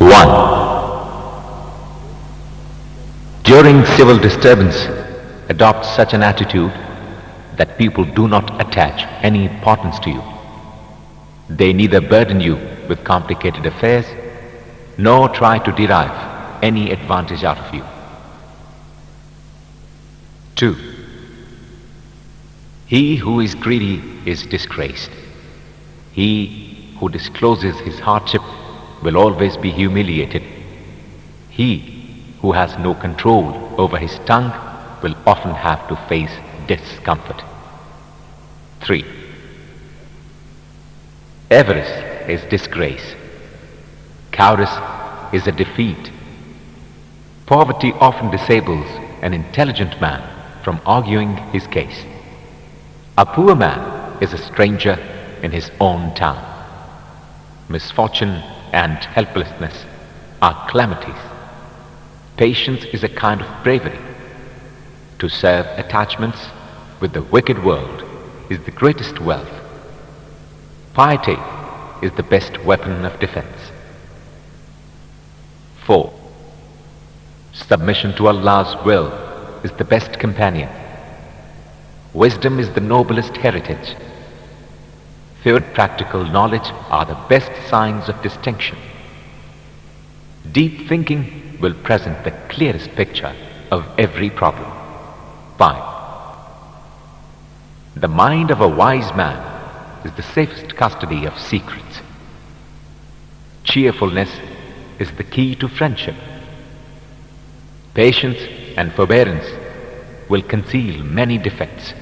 1. During civil disturbance, adopt such an attitude that people do not attach any importance to you. They neither burden you with complicated affairs, nor try to derive any advantage out of you. 2. He who is greedy is disgraced. He who discloses his hardship will always be humiliated. He who has no control over his tongue will often have to face discomfort. 3. Avarice is disgrace. Cowardice is a defeat. Poverty often disables an intelligent man from arguing his case. A poor man is a stranger in his own town. Misfortune and helplessness are calamities. Patience is a kind of bravery. To serve attachments with the wicked world is the greatest wealth. Piety is the best weapon of defense. 4. Submission to Allah's will is the best companion. Wisdom is the noblest heritage. Theory and practical knowledge are the best signs of distinction. Deep thinking will present the clearest picture of every problem. 5. The mind of a wise man is the safest custody of secrets. Cheerfulness is the key to friendship. Patience and forbearance will conceal many defects.